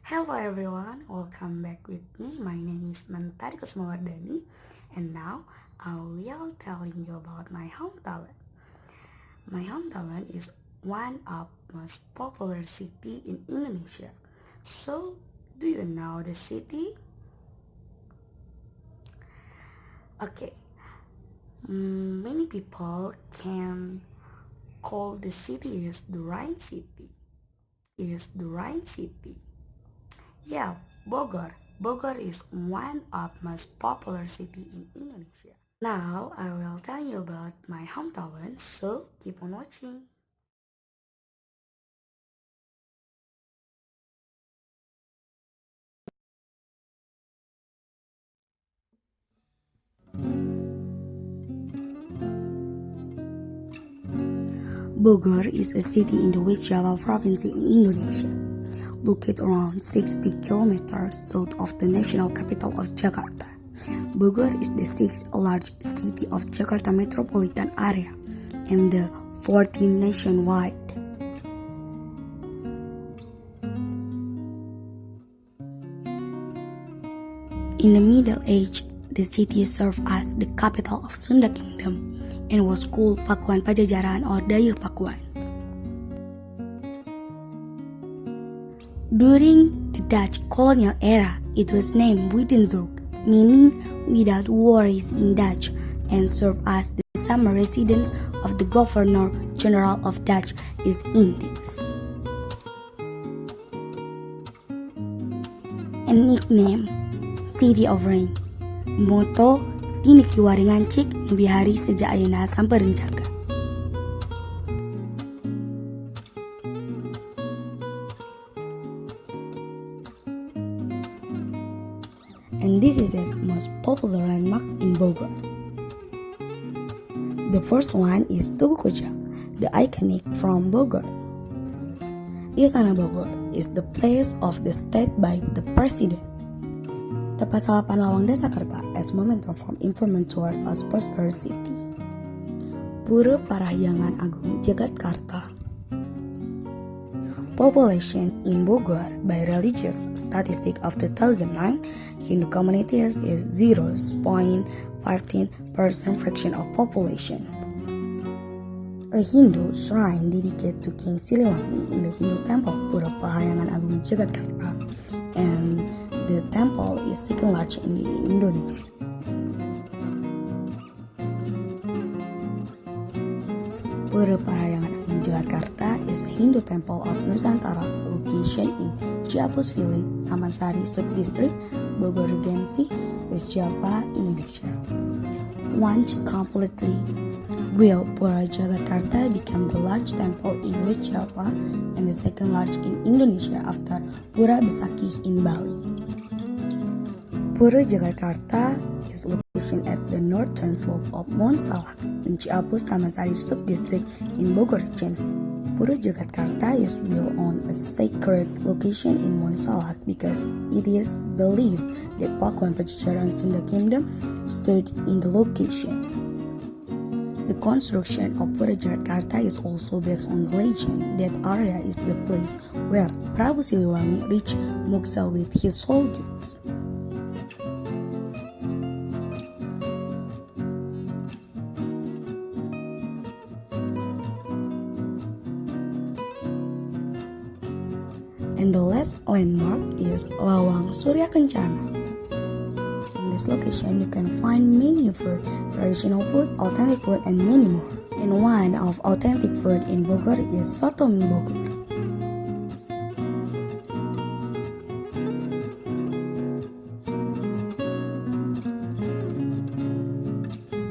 Hello everyone, welcome back with me. My name is Mentari Kusmawardani, and now I will telling you about my hometown. My hometown is one of most popular city in Indonesia. So, do you know the city? Okay, many people can call the city as the Rhine City. Is the Rhine City? Yeah, Bogor. Bogor is one of most popular city in Indonesia. Now I will tell you about my hometown, so keep on watching. Bogor is a city in the West Java province in Indonesia, located around 60 kilometers south of the national capital of Jakarta. Bogor is the sixth largest city of Jakarta metropolitan area and the 14th nationwide. In the Middle Age, the city served as the capital of Sunda Kingdom and was called Pakuan Pajajaran or Dayeuh Pakuan. During the Dutch colonial era, it was named Buitenzorg, meaning without worries in Dutch, and served as the summer residence of the Governor General of Dutch East Indies. And nickname City of Rain. Moto diniki waringancik nubi hari sejak ayeuna sampai renjaga. And this is the most popular landmark in Bogor. The first one is Tugu Kujang, the iconic from Bogor. Istana Bogor is the place of the state by the president. Tepat salapan Lawang Dasakerta as momentum from improvement toward a prosperous city. Pura Parahyangan Agung Jakarta. Population in Bogor by religious statistic of 2009, Hindu communities is 0.15% fraction of population. A Hindu shrine dedicated to King Siliwangi in the Hindu temple Pura Parahyangan Agung Jakarta, and the temple is second largest in Indonesia. Pura Parahyangan Agung Jakarta is a Hindu temple of Nusantara location in Ciapus Village, Taman Sari Subdistrict, Bogor Regency, West Java, Indonesia. Once completely built, Pura Jakarta became the largest temple in West Java and the second largest in Indonesia after Pura Besakih in Bali. Pura Jakarta is located at the northern slope of Mount Salak in Ciapus Taman Sari Subdistrict in Bogor Regency. Pura Jakarta is built on a sacred location in Mount Salak because it is believed that Pakuan Pajajaran Sunda Kingdom stood in the location. The construction of Pura Jakarta is also based on the legend that area is the place where Prabu Siliwangi reached Moksha with his soldiers. And the last landmark is Lawang Surya Kencana. In this location, you can find many food, traditional food, authentic food, and many more. And one of authentic food in Bogor is Soto Mie Bogor.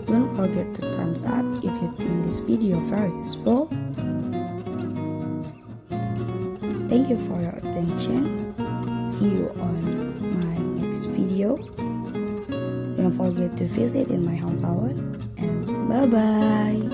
Don't forget to thumbs up if you think this video very useful. Thank you for your attention. See you on my next video. Don't forget to visit in my hometown, and bye bye.